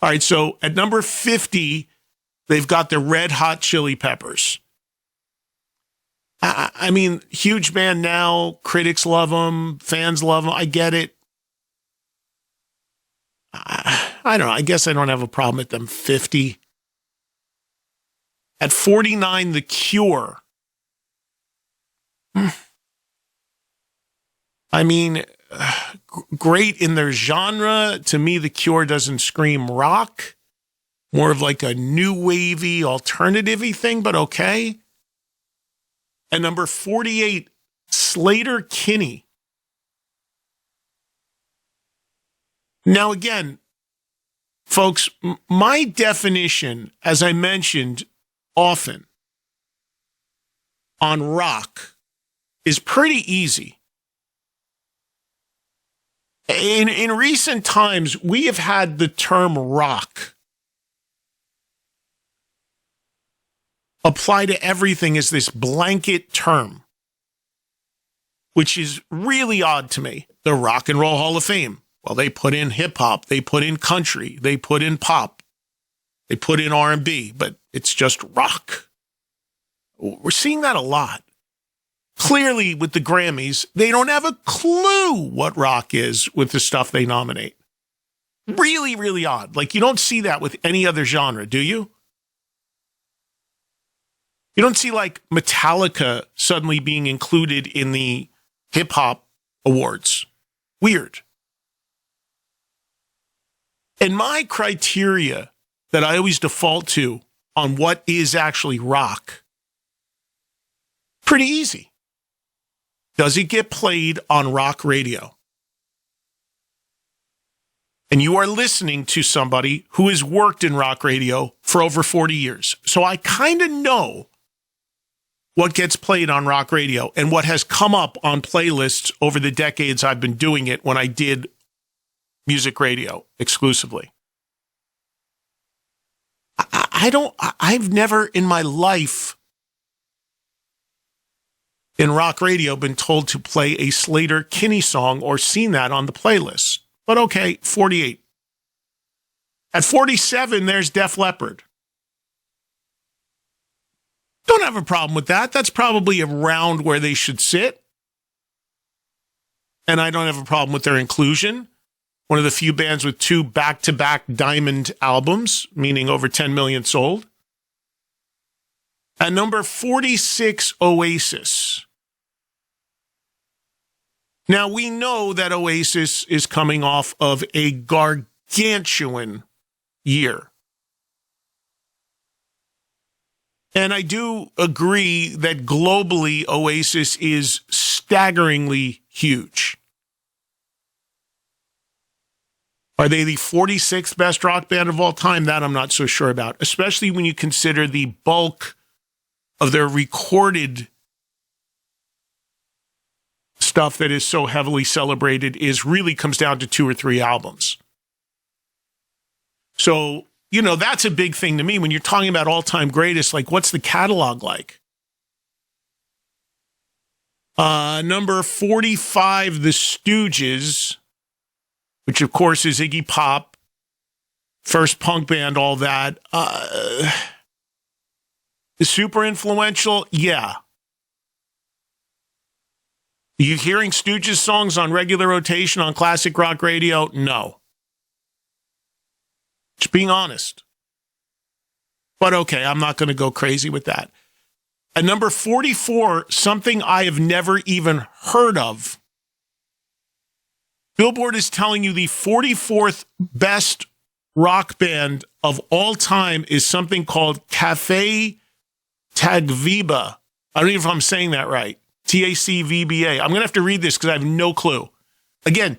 All right, so at number 50, they've got the Red Hot Chili Peppers. I mean, huge band now. Critics love them. Fans love them. I get it. I don't know. I guess I don't have a problem at them. 50. At 49, The Cure. I mean, great in their genre. To me, The Cure doesn't scream rock. More of like a new wavy, alternative-y thing, but okay. At number 48, Slater Kinney. Now, again, folks, my definition, as I mentioned often, on rock is pretty easy. In recent times, we have had the term rock apply to everything as this blanket term, which is really odd to me. The Rock and Roll Hall of Fame. Well, they put in hip hop, they put in country, they put in pop, they put in R&B, but it's just rock. We're seeing that a lot. Clearly, with the Grammys, they don't have a clue what rock is with the stuff they nominate. Really, really odd. Like, you don't see that with any other genre, do you? You don't see, like, Metallica suddenly being included in the hip-hop awards. Weird. And my criteria that I always default to on what is actually rock, pretty easy. Does it get played on rock radio? And you are listening to somebody who has worked in rock radio for over 40 years. So I kind of know what gets played on rock radio and what has come up on playlists over the decades I've been doing it when I did music radio exclusively. I've never in my life in rock radio been told to play a Slater Kinney song or seen that on the playlist. But okay, 48. At 47, there's Def Leppard. Don't have a problem with that. That's probably around where they should sit. And I don't have a problem with their inclusion. One of the few bands with 2 back-to-back diamond albums, meaning over 10 million sold. At number 46, Oasis. Now, we know that Oasis is coming off of a gargantuan year. And I do agree that globally, Oasis is staggeringly huge. Are they the 46th best rock band of all time? That I'm not so sure about, especially when you consider the bulk of their recorded stuff that is so heavily celebrated really comes down to 2 or 3 albums. So, you know, that's a big thing to me when you're talking about all-time greatest. Like, what's the catalog like? Number 45, The Stooges, which of course is Iggy Pop, first punk band, all that. Is super influential? Yeah. Are you hearing Stooges songs on regular rotation on classic rock radio? No. Just being honest. But okay, I'm not going to go crazy with that. At number 44, something I have never even heard of. Billboard is telling you the 44th best rock band of all time is something called Cafe Tagviba. I don't even know if I'm saying that right. Tacvba. I'm going to have to read this because I have no clue. Again,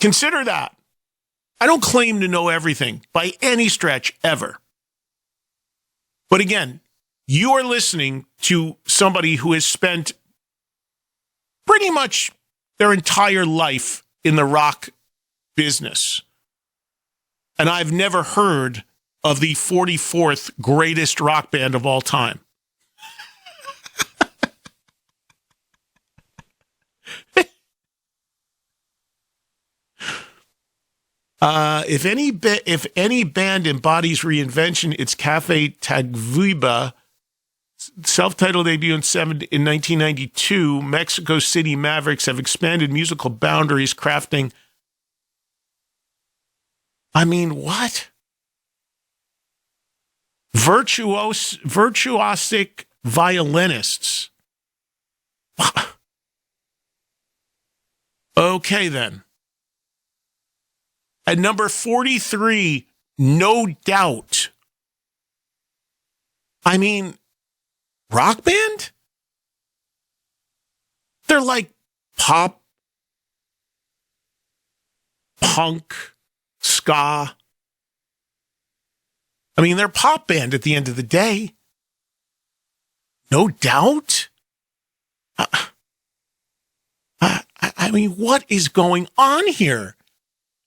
consider that. I don't claim to know everything by any stretch ever. But again, you are listening to somebody who has spent pretty much their entire life in the rock business. And I've never heard of the 44th greatest rock band of all time. If any band embodies reinvention, it's Cafe Tagviba. Self-titled debut in 1992, Mexico City Mavericks have expanded musical boundaries, crafting. I mean, what? Virtuosic violinists. Okay, then. At number 43, No Doubt. I mean, rock band? They're like pop, punk, ska. I mean, they're pop band at the end of the day. No Doubt? I mean, what is going on here?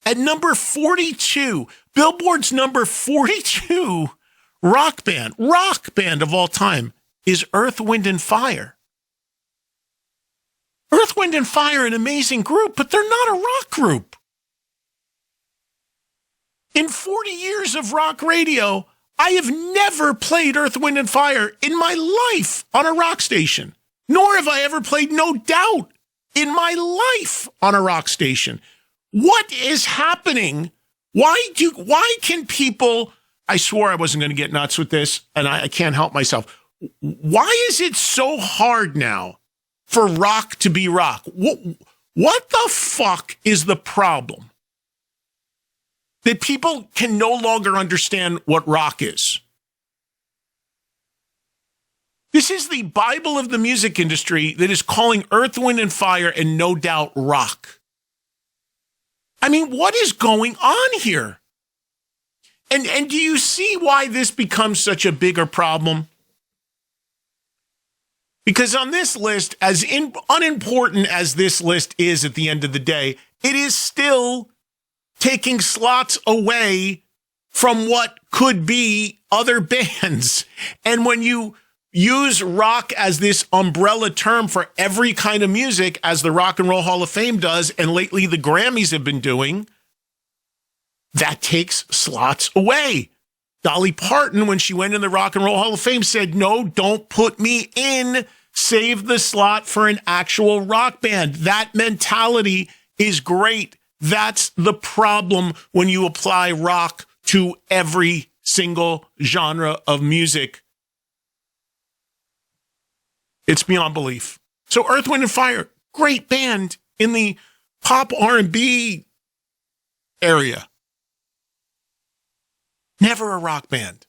At number 42, Billboard's number 42 rock band of all time is Earth, Wind, and Fire. Earth, Wind, and Fire, an amazing group, but they're not a rock group. In 40 years of rock radio, I have never played Earth, Wind, and Fire in my life on a rock station, nor have I ever played No Doubt in my life on a rock station. What is happening? Why can people, I swore I wasn't going to get nuts with this, and I can't help myself. Why is it so hard now for rock to be rock? What the fuck is the problem? That people can no longer understand what rock is. This is the Bible of the music industry that is calling Earth, Wind, and Fire and No Doubt rock. I mean, what is going on here? And do you see why this becomes such a bigger problem? Because on this list, as unimportant as this list is at the end of the day, it is still taking slots away from what could be other bands. And when you use rock as this umbrella term for every kind of music, as the Rock and Roll Hall of Fame does, and lately the Grammys have been doing, that takes slots away. Dolly Parton, when she went in the Rock and Roll Hall of Fame, said, no, don't put me in. Save the slot for an actual rock band. That mentality is great. That's the problem when you apply rock to every single genre of music. It's beyond belief. So Earth, Wind, and Fire, great band in the pop R&B area. Never a rock band.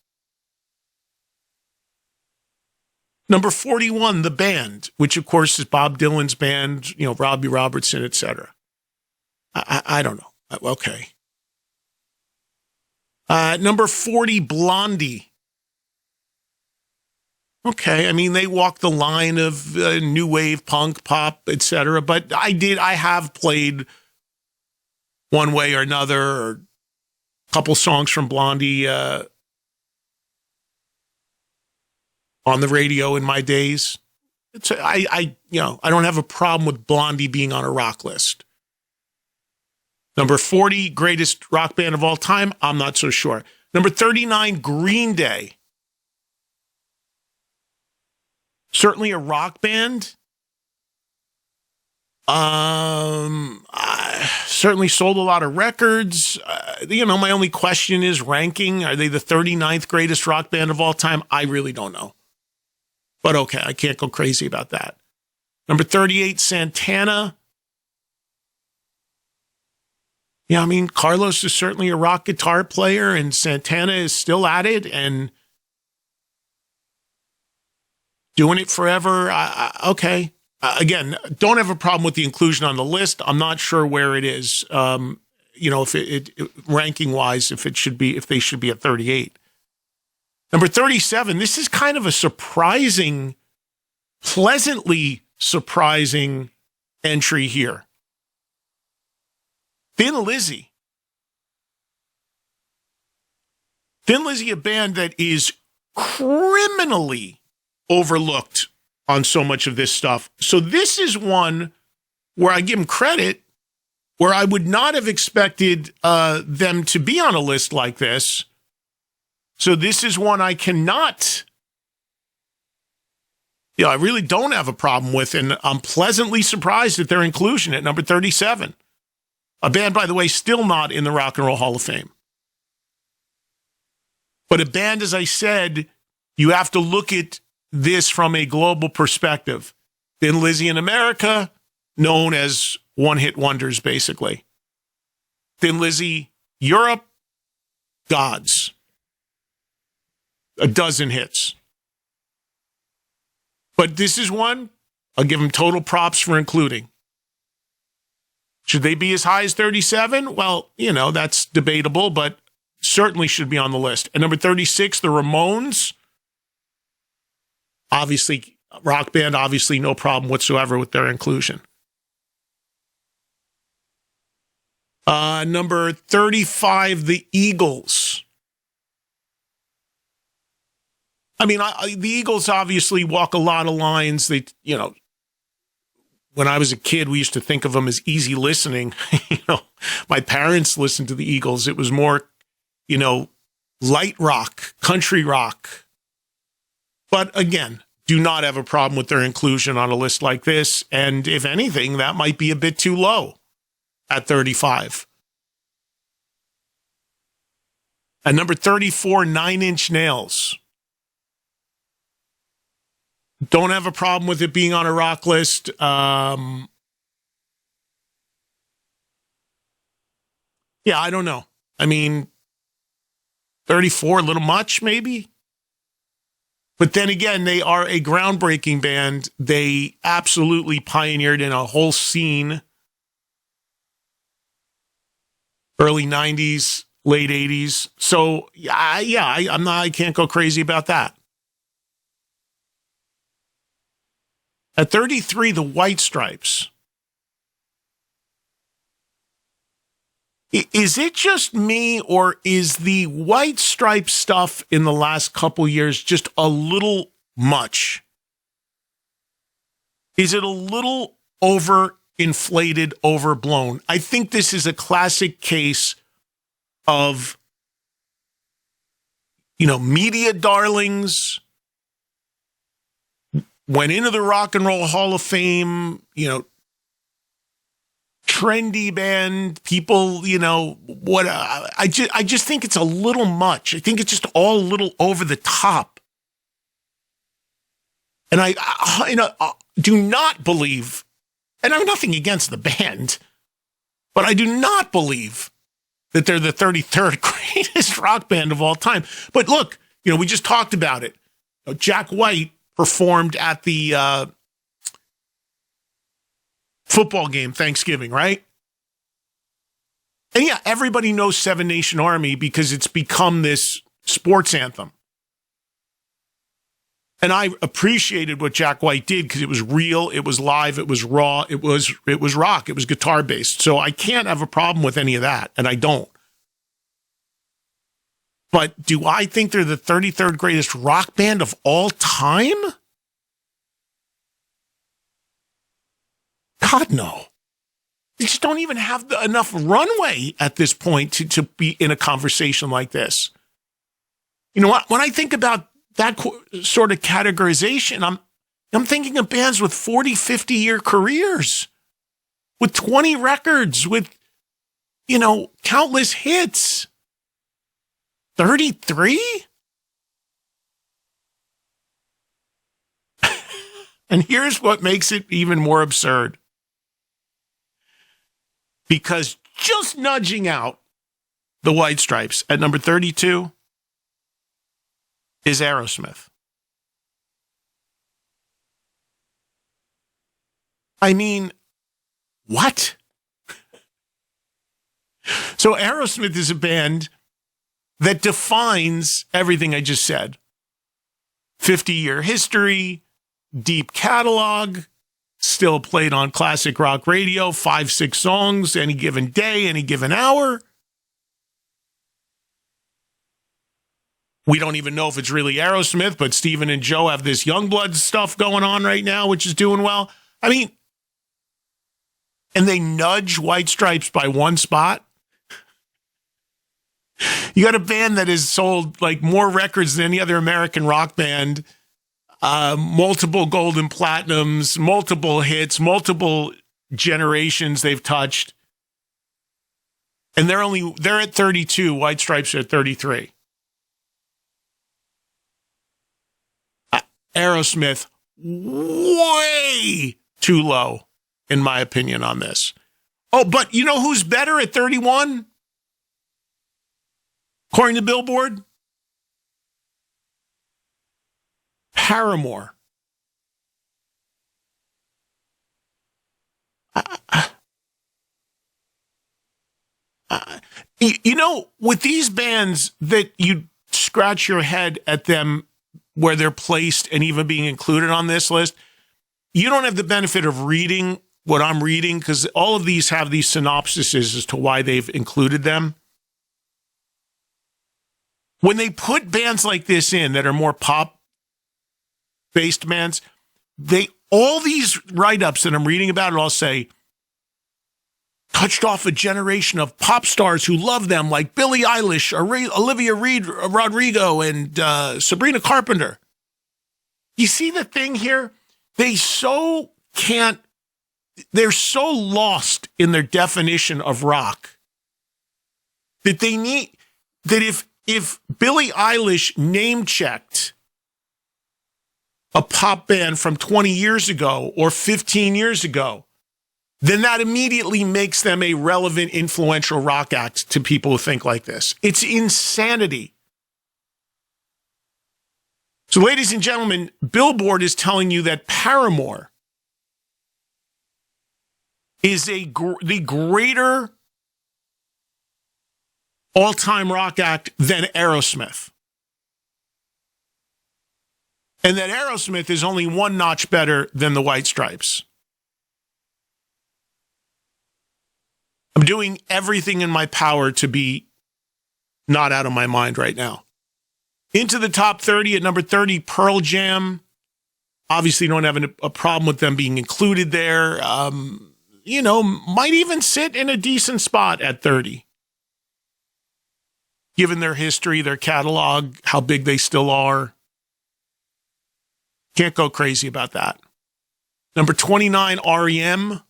Number 41, The Band, which of course is Bob Dylan's band, Robbie Robertson, etc. I don't know. Okay. Number 40, Blondie. Okay, I mean, they walk the line of new wave, punk, pop, etc. But I have played one way or another, or a couple songs from Blondie on the radio in my days. I don't have a problem with Blondie being on a rock list. Number 40, greatest rock band of all time, I'm not so sure. Number 39, Green Day. Certainly a rock band. Certainly sold a lot of records. My only question is ranking. Are they the 39th greatest rock band of all time? I really don't know. But okay, I can't go crazy about that. Number 38, Santana. Yeah, I mean, Carlos is certainly a rock guitar player, and Santana is still at it and doing it forever. Okay. Again, don't have a problem with the inclusion on the list. I'm not sure where it is. If it ranking wise, if they should be at 38. Number 37. This is kind of a pleasantly surprising entry here. Thin Lizzy. Thin Lizzy, a band that is criminally overlooked on so much of this stuff. So this is one where I give them credit. where I would not have expected them to be on a list like this. So this is one I cannot, I really don't have a problem with, and I'm pleasantly surprised at their inclusion at number 37. A band, by the way, still not in the Rock and Roll Hall of Fame. But a band, as I said, you have to look at this from a global perspective. Thin Lizzy in America, known as one-hit wonders, basically. Thin Lizzy, Europe, gods. A dozen hits. But this is one, I'll give them total props for including. Should they be as high as 37? Well, that's debatable, but certainly should be on the list. At number 36, the Ramones. Obviously, rock band, obviously no problem whatsoever with their inclusion. Number 35, the Eagles. I mean, the Eagles obviously walk a lot of lines. They, when I was a kid, we used to think of them as easy listening. My parents listened to the Eagles. It was more, light rock, country rock. But again, do not have a problem with their inclusion on a list like this. And if anything, that might be a bit too low at 35. At number 34, 9 Inch Nails. Don't have a problem with it being on a rock list. Yeah, I don't know. I mean, 34, a little much, maybe? But then again, they are a groundbreaking band. They absolutely pioneered in a whole scene. Early 90s, late 80s. So, I can't go crazy about that. At 33, the White Stripes. Is it just me, or is the White Stripes stuff in the last couple years just a little much? Is it a little overinflated, overblown? I think this is a classic case of, media darlings, went into the Rock and Roll Hall of Fame, trendy band, people, what, I just think it's a little much. I think it's just all a little over the top. And I do not believe, and I have nothing against the band, but I do not believe that they're the 33rd greatest rock band of all time. But look, we just talked about it. Jack White performed at the football game, Thanksgiving, right? And yeah, everybody knows Seven Nation Army because it's become this sports anthem. And I appreciated what Jack White did because it was real, it was live, it was raw, it was rock, it was guitar based. So I can't have a problem with any of that, and I don't. But do I think they're the 33rd greatest rock band of all time? God, no. They just don't even have enough runway at this point to be in a conversation like this. You know what? When I think about that sort of categorization, I'm thinking of bands with 40, 50-year careers, with 20 records, with, countless hits. 33? And here's what makes it even more absurd. Because just nudging out the White Stripes at number 32 is Aerosmith. I mean, what? So Aerosmith is a band that defines everything I just said. 50-year history, deep catalog, still played on classic rock radio, 5-6 songs, any given day, any given hour. We don't even know if it's really Aerosmith, but Steven and Joe have this Youngblood stuff going on right now, which is doing well. I mean, and they nudge White Stripes by one spot. You got a band that has sold like more records than any other American rock band, multiple gold and platinums, multiple hits, multiple generations they've touched. And they're at 32. White Stripes are at 33. Aerosmith, way too low, in my opinion, on this. Oh, but you know who's better at 31? According to Billboard? Paramore. You know, with these bands that you scratch your head at them where they're placed and even being included on this list, you don't have the benefit of reading what I'm reading because all of these have these synopsises as to why they've included them. When they put bands like this in that are more pop-based bands, all these write-ups that I'm reading about it all say, touched off a generation of pop stars who love them, like Billie Eilish, Olivia Rodrigo, and Sabrina Carpenter. You see the thing here? They're so lost in their definition of rock that they need, that if Billie Eilish name-checked a pop band from 20 years ago or 15 years ago, then that immediately makes them a relevant, influential rock act to people who think like this. It's insanity. So, ladies and gentlemen, Billboard is telling you that Paramore is the greater all-time rock act than Aerosmith. And that Aerosmith is only one notch better than the White Stripes. I'm doing everything in my power to be not out of my mind right now. Into the top 30 at number 30, Pearl Jam. Obviously don't have a problem with them being included there. Might even sit in a decent spot at 30. Given their history, their catalog, how big they still are. Can't go crazy about that. Number 29, REM.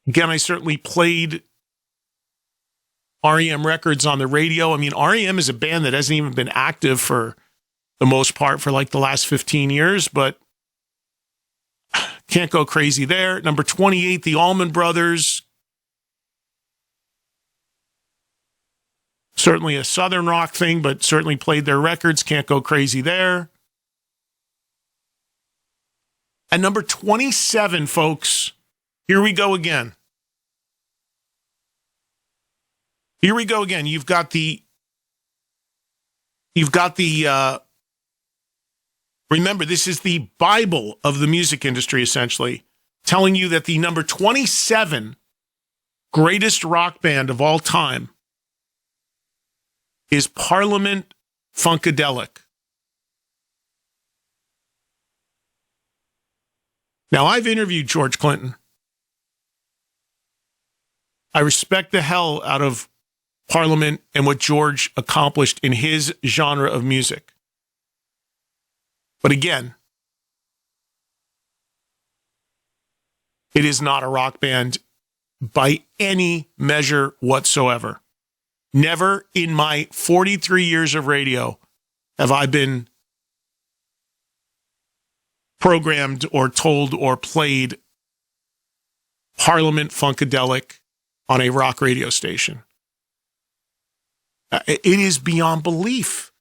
Again, I certainly played REM records on the radio. I mean, REM is a band that hasn't even been active for the most part for like the last 15 years, but can't go crazy there. Number 28, the Allman Brothers. Certainly a Southern rock thing, but certainly played their records. Can't go crazy there. At number 27, folks, here we go again. Here we go again. You've got the remember, this is the Bible of the music industry, essentially, telling you that the number 27 greatest rock band of all time is Parliament Funkadelic. Now, I've interviewed George Clinton. I respect the hell out of Parliament and what George accomplished in his genre of music. But again, it is not a rock band by any measure whatsoever. Never in my 43 years of radio have I been programmed or told or played Parliament Funkadelic on a rock radio station. It is beyond belief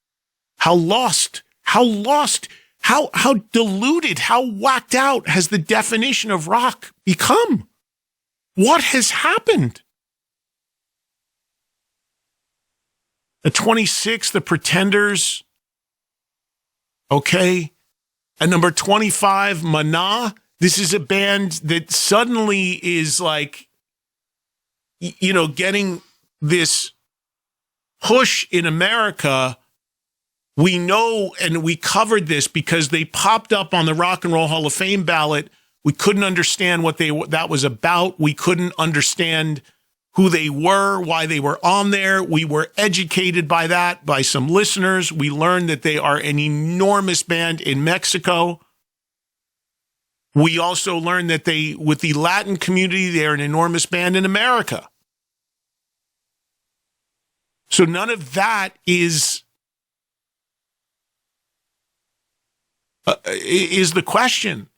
how lost, how diluted, how whacked out has the definition of rock become? What has happened? At 26, the Pretenders. Okay. At number 25, Mana. This is a band that suddenly is like, getting this push in America. We know, and we covered this because they popped up on the Rock and Roll Hall of Fame ballot We couldn't understand what that was about. We couldn't understand who they were, why they were on there. We were educated by that, by some listeners. We learned that they are an enormous band in Mexico. We also learned that with the Latin community, they're an enormous band in America. So none of that is the question.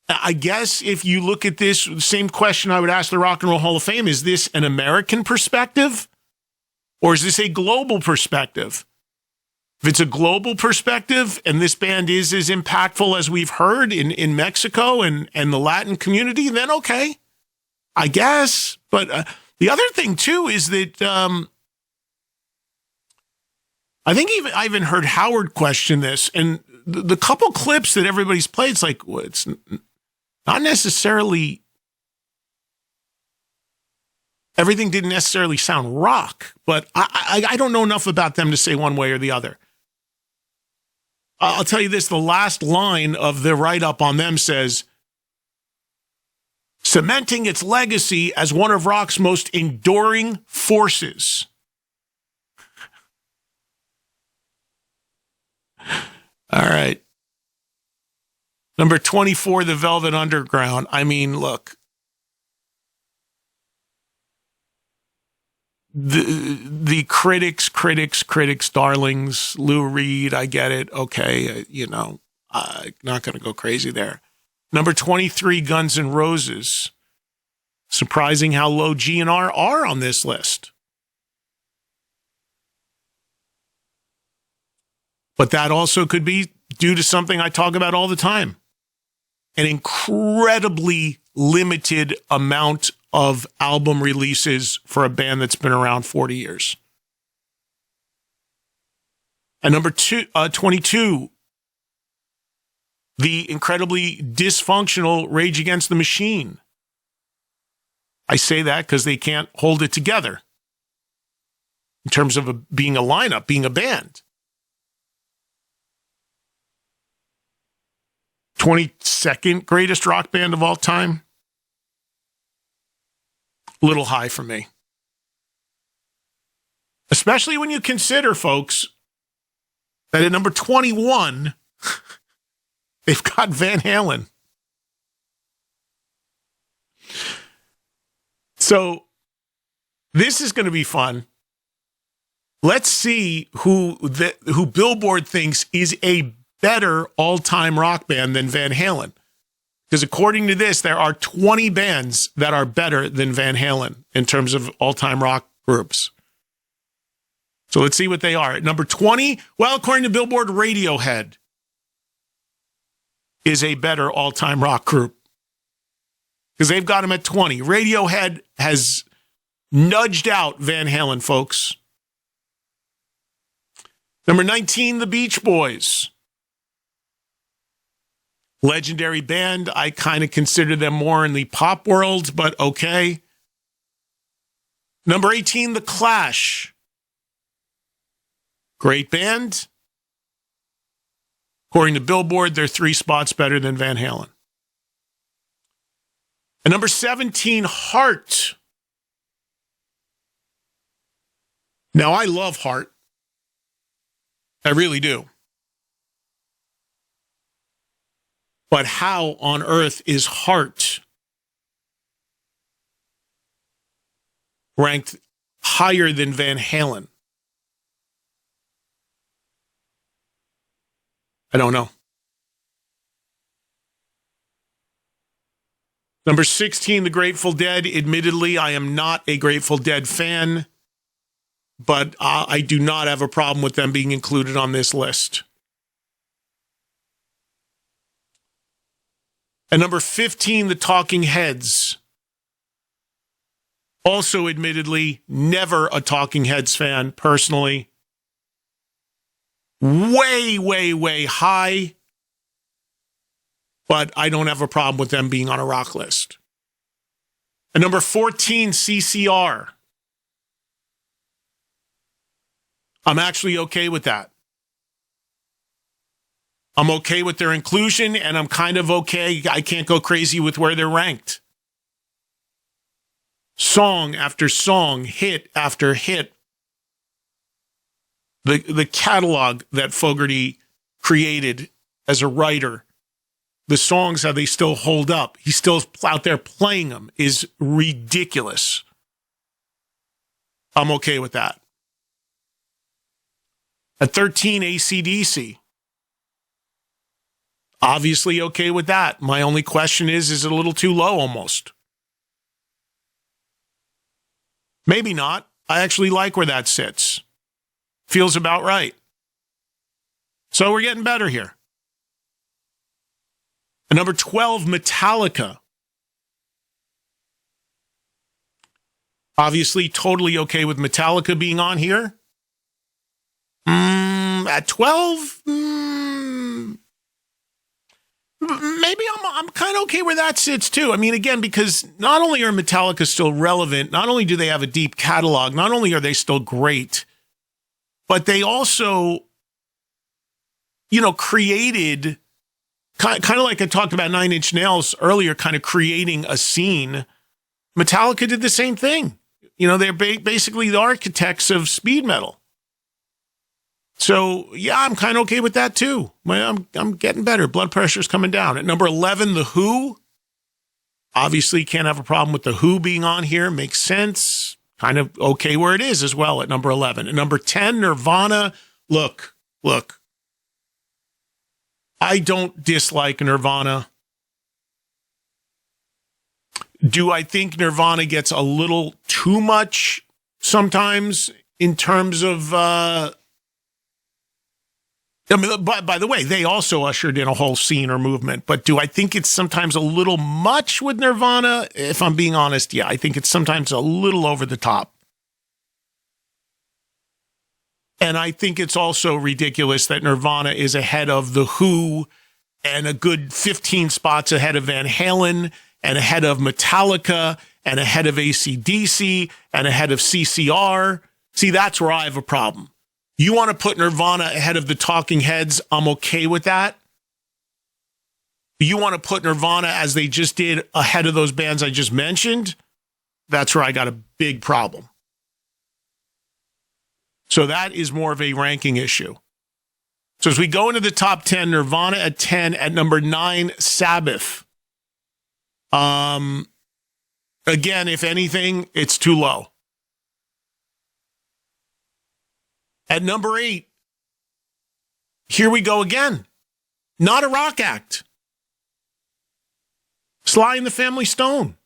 I guess if you look at this, same question I would ask the Rock and Roll Hall of Fame, is this an American perspective or is this a global perspective? If it's a global perspective and this band is as impactful as we've heard in Mexico and the Latin community, then okay, I guess. But the other thing, too, is that I think I even heard Howard question this, and the couple clips that everybody's played, it's like, well, it's not necessarily, everything didn't necessarily sound rock, but I don't know enough about them to say one way or the other. I'll tell you this, the last line of the write-up on them says, cementing its legacy as one of rock's most enduring forces. All right. Number 24, The Velvet Underground. I mean, look. The critics, darlings, Lou Reed, I get it. Okay, I'm not going to go crazy there. Number 23, Guns N' Roses. Surprising how low GNR are on this list. But that also could be due to something I talk about all the time. An incredibly limited amount of album releases for a band that's been around 40 years. And number 22, the incredibly dysfunctional Rage Against the Machine. I say that because they can't hold it together in terms of being a lineup, being a band. 22nd greatest rock band of all time. A little high for me. Especially when you consider, folks, that at number 21, they've got Van Halen. So this is going to be fun. Let's see who Billboard thinks is a better all-time rock band than Van Halen. Because according to this, there are 20 bands that are better than Van Halen in terms of all-time rock groups. So let's see what they are. At number 20, well, according to Billboard, Radiohead is a better all-time rock group. Because they've got them at 20. Radiohead has nudged out Van Halen, folks. Number 19, the Beach Boys. Legendary band. I kind of consider them more in the pop world, but okay. Number 18, The Clash. Great band. According to Billboard, they're 3 spots better than Van Halen. And number 17, Heart. Now, I love Heart. I really do. But how on earth is Heart ranked higher than Van Halen? I don't know. Number 16, The Grateful Dead. Admittedly, I am not a Grateful Dead fan, but I do not have a problem with them being included on this list. And number 15, The Talking Heads. Also, admittedly, never a Talking Heads fan, personally. Way, way, way high. But I don't have a problem with them being on a rock list. And number 14, CCR. I'm actually okay with that. I'm okay with their inclusion, and I'm kind of okay. I can't go crazy with where they're ranked. Song after song, hit after hit. The catalog that Fogerty created as a writer, the songs, how they still hold up, he's still out there playing them, is ridiculous. I'm okay with that. At 13, AC/DC. Obviously okay with that. My only question is it a little too low almost? Maybe not. I actually like where that sits. Feels about right. So we're getting better here. At number 12, Metallica. Obviously totally okay with Metallica being on here. At 12, maybe I'm kind of okay where that sits too. I mean, again, because not only are Metallica still relevant, not only do they have a deep catalog, not only are they still great, but they also, created, kind of like I talked about Nine Inch Nails earlier, kind of creating a scene. Metallica did the same thing. They're basically the architects of speed metal. So, yeah, I'm kind of okay with that, too. I'm getting better. Blood pressure's coming down. At number 11, The Who. Obviously, can't have a problem with The Who being on here. Makes sense. Kind of okay where it is as well at number 11. At number 10, Nirvana. Look. I don't dislike Nirvana. Do I think Nirvana gets a little too much sometimes in terms of... by the way, they also ushered in a whole scene or movement. But do I think it's sometimes a little much with Nirvana? If I'm being honest, yeah, I think it's sometimes a little over the top. And I think it's also ridiculous that Nirvana is ahead of The Who and a good 15 spots ahead of Van Halen and ahead of Metallica and ahead of AC/DC and ahead of CCR. See, that's where I have a problem. You want to put Nirvana ahead of the Talking Heads, I'm okay with that. You want to put Nirvana, as they just did, ahead of those bands I just mentioned, that's where I got a big problem. So that is more of a ranking issue. So as we go into the top 10, Nirvana at 10, at number 9, Sabbath. Again, if anything, it's too low. At number 8, here we go again. Not a rock act. Sly and the Family Stone.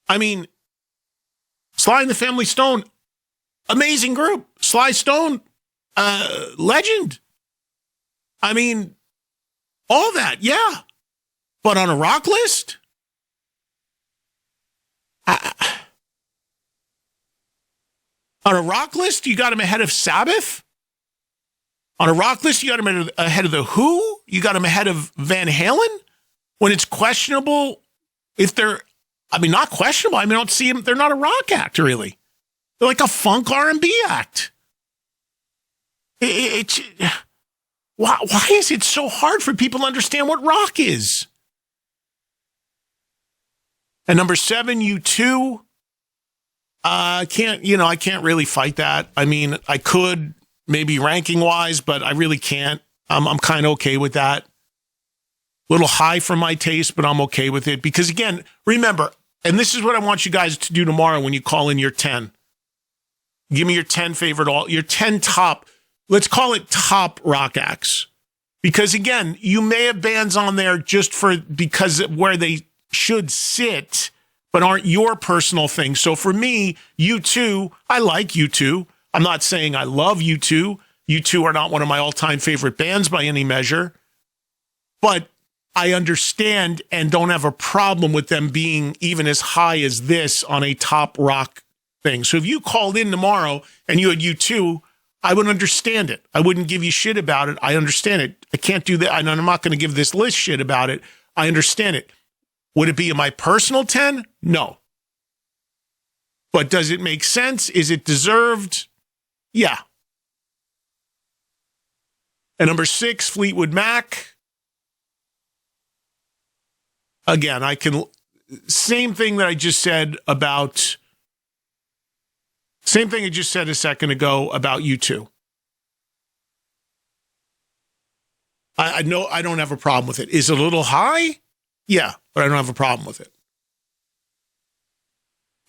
I mean, Sly and the Family Stone, amazing group. Sly Stone, legend. I mean, all that, yeah. But on a rock list? On a rock list, you got him ahead of Sabbath? On a rock list, you got him ahead of The Who? You got him ahead of Van Halen? When it's questionable, if they're, not questionable. I don't see them. They're not a rock act, really. They're like a funk R&B act. Why is it so hard for people to understand what rock is? At number 7, U2. I can't really fight that. I could maybe ranking wise, but I really can't. I'm kind of okay with that. A little high for my taste, but I'm okay with it because again, remember, and this is what I want you guys to do tomorrow when you call in your 10. Give me your 10 favorite, your 10 top, let's call it top rock acts. Because again, you may have bands on there just because where they should sit, but aren't your personal thing. So for me, U2, I like U2. I'm not saying I love U2. U2 are not one of my all-time favorite bands by any measure. But I understand and don't have a problem with them being even as high as this on a top rock thing. So if you called in tomorrow and you had U2, I would understand it. I wouldn't give you shit about it. I understand it. I can't do that. And I'm not going to give this list shit about it. I understand it. Would it be in my personal 10? No. But does it make sense? Is it deserved? Yeah. At number 6, Fleetwood Mac. Again, same thing I just said a second ago about U2. I know I don't have a problem with it. Is it a little high? Yeah, but I don't have a problem with it.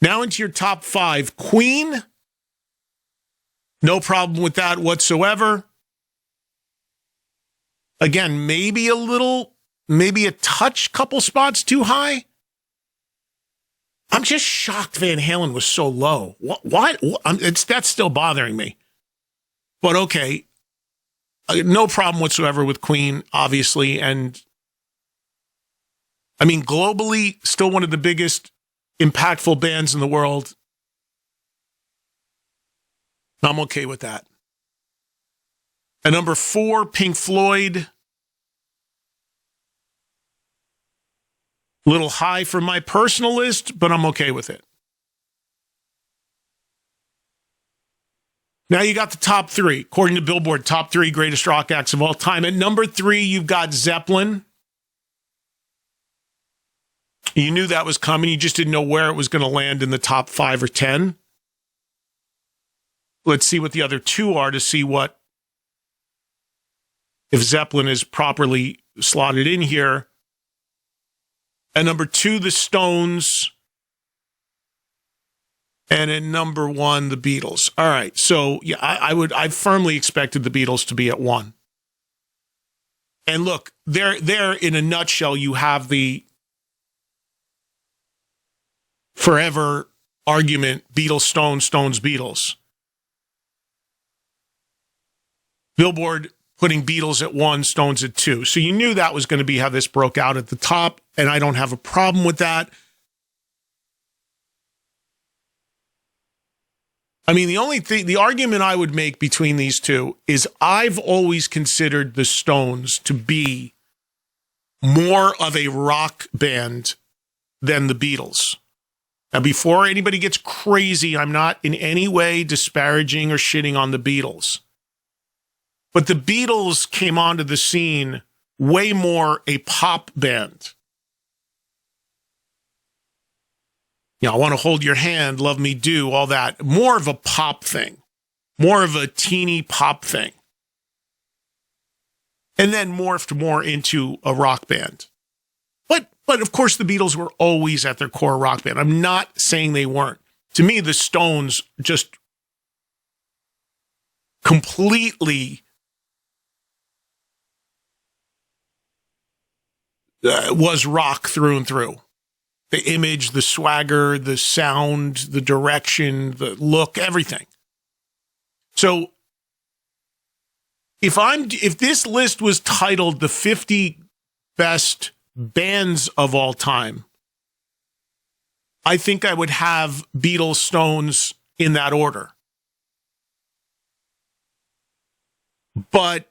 Now into your top 5. Queen. No problem with that whatsoever. Again, maybe a couple spots too high. I'm just shocked Van Halen was so low. What? That's still bothering me. But okay. No problem whatsoever with Queen, obviously. And I mean, globally, still one of the biggest impactful bands in the world. I'm okay with that. At number 4, Pink Floyd. A little high for my personal list, but I'm okay with it. Now you got the top 3. According to Billboard, top 3 greatest rock acts of all time. At number 3, you've got Zeppelin. You knew that was coming. You just didn't know where it was going to land in the top 5 or 10. Let's see what the other 2 are to see if Zeppelin is properly slotted in here. At number 2, the Stones. And at number 1, the Beatles. All right. So yeah, I firmly expected the Beatles to be at 1. And look, there in a nutshell, you have the forever argument, Beatles, Stones, Stones, Beatles. Billboard putting Beatles at 1, Stones at 2. So you knew that was going to be how this broke out at the top, and I don't have a problem with that. I mean, the argument I would make between these two is I've always considered the Stones to be more of a rock band than the Beatles. Now, before anybody gets crazy, I'm not in any way disparaging or shitting on the Beatles. But the Beatles came onto the scene way more a pop band. I want to hold your hand, love me do, all that. More of a pop thing. More of a teeny pop thing. And then morphed more into a rock band. But of course, the Beatles were always at their core rock band. I'm not saying they weren't. To me, the Stones just completely was rock through and through. The image, the swagger, the sound, the direction, the look, everything. So if this list was titled the 50 best bands of all time, I think I would have Beatles, Stones in that order. But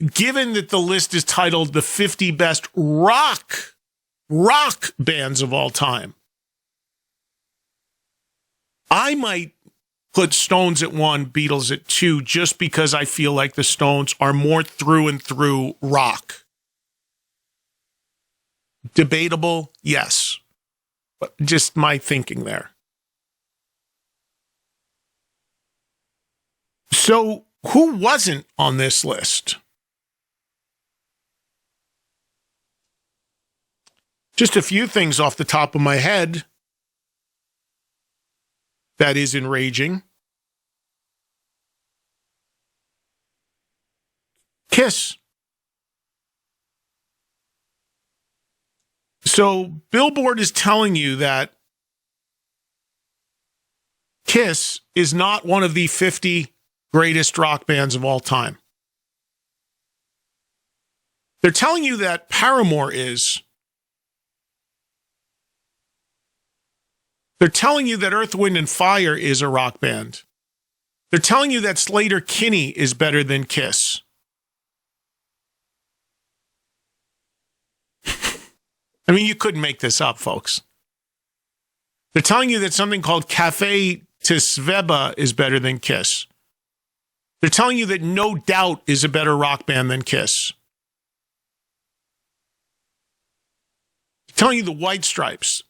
given that the list is titled the 50 best rock bands of all time, I might put Stones at 1, Beatles at 2, just because I feel like the Stones are more through and through rock. Debatable, yes. But just my thinking there. So, who wasn't on this list? Just a few things off the top of my head that is enraging. Kiss. So Billboard is telling you that Kiss is not one of the 50 greatest rock bands of all time. They're telling you that Paramore is. They're telling you that Earth, Wind, and Fire is a rock band. They're telling you that Slater-Kinney is better than Kiss. I mean, you couldn't make this up, folks. They're telling you that something called Café Tisveba is better than Kiss. They're telling you that No Doubt is a better rock band than Kiss. They're telling you the White Stripes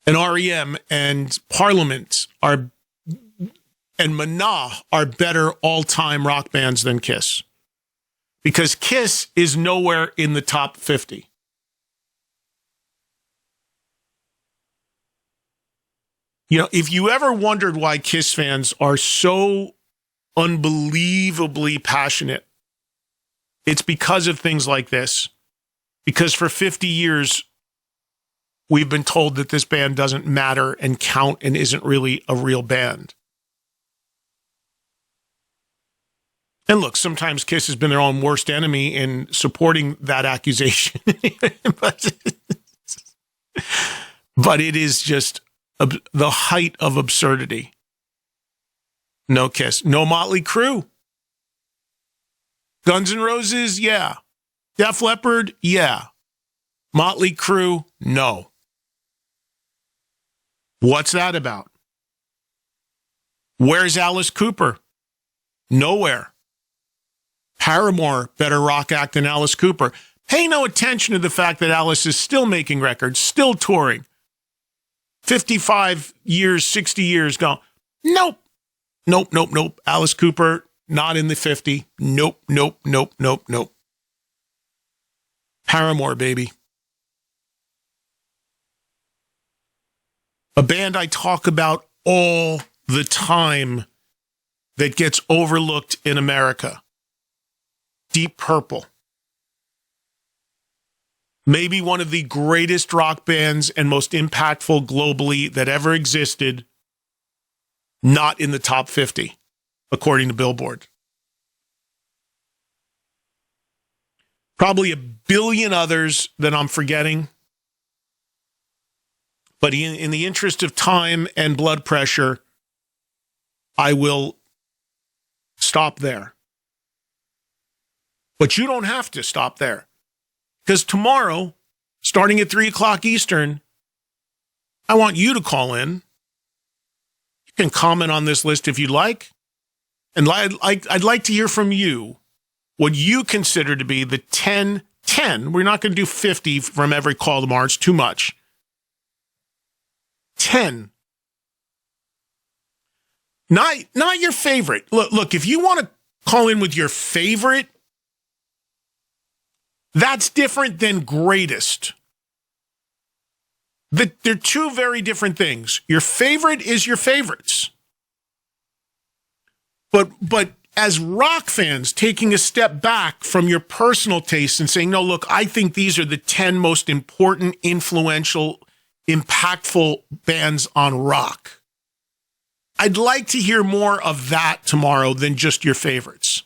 and REM and Parliament and Mana are better all-time rock bands than Kiss. Because Kiss is nowhere in the top 50. You know, if you ever wondered why Kiss fans are so unbelievably passionate, it's because of things like this. Because for 50 years, we've been told that this band doesn't matter and count and isn't really a real band. And look, sometimes Kiss has been their own worst enemy in supporting that accusation. but it is just the height of absurdity. No Kiss. No Motley Crue. Guns N' Roses, yeah. Def Leppard, yeah. Motley Crue, no. What's that about? Where's Alice Cooper? Nowhere. Paramore, better rock act than Alice Cooper. Pay no attention to the fact that Alice is still making records, still touring. 55 years, 60 years gone. Nope. Alice Cooper, not in the 50. Nope. Paramore, baby. A band I talk about all the time that gets overlooked in America. Deep Purple. Maybe one of the greatest rock bands and most impactful globally that ever existed, not in the top 50, according to Billboard. Probably a billion others that I'm forgetting. But in the interest of time and blood pressure, I will stop there. But you don't have to stop there. Because tomorrow, starting at 3 o'clock Eastern, I want you to call in. You can comment on this list if you'd like. And I'd like to hear from you what you consider to be the 10. We're not going to do 50 from every call tomorrow. It's too much. 10. Not your favorite. Look, if you want to call in with your favorite, that's different than greatest. They're two very different things. Your favorite is your favorites. But as rock fans, taking a step back from your personal taste and saying, no, look, I think these are the 10 most important, influential, impactful bands on rock. I'd like to hear more of that tomorrow than just your favorites.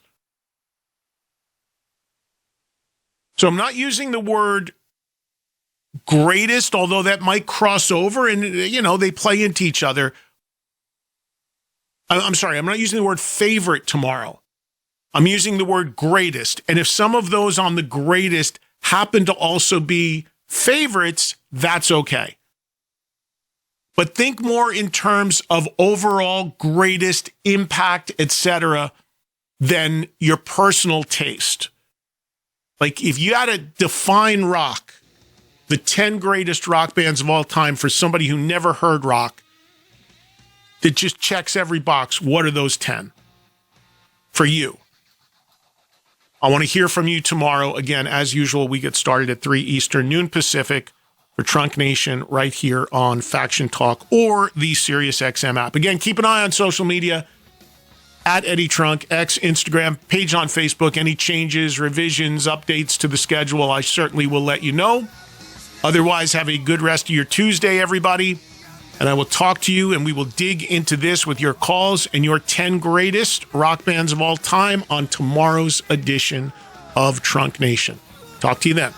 So I'm not using the word greatest, although that might cross over and, they play into each other. I'm sorry, I'm not using the word favorite tomorrow. I'm using the word greatest. And if some of those on the greatest happen to also be favorites, that's okay. But think more in terms of overall greatest impact, etc., than your personal taste. Like, if you had to define rock, the 10 greatest rock bands of all time for somebody who never heard rock, that just checks every box, what are those 10 for you? I want to hear from you tomorrow. Again, as usual, we get started at 3 Eastern, noon Pacific for Trunk Nation right here on Faction Talk or the SiriusXM app. Again, keep an eye on social media. At Eddie Trunk, X, Instagram, page on Facebook. Any changes, revisions, updates to the schedule, I certainly will let you know. Otherwise, have a good rest of your Tuesday, everybody. And I will talk to you, and we will dig into this with your calls and your 10 greatest rock bands of all time on tomorrow's edition of Trunk Nation. Talk to you then.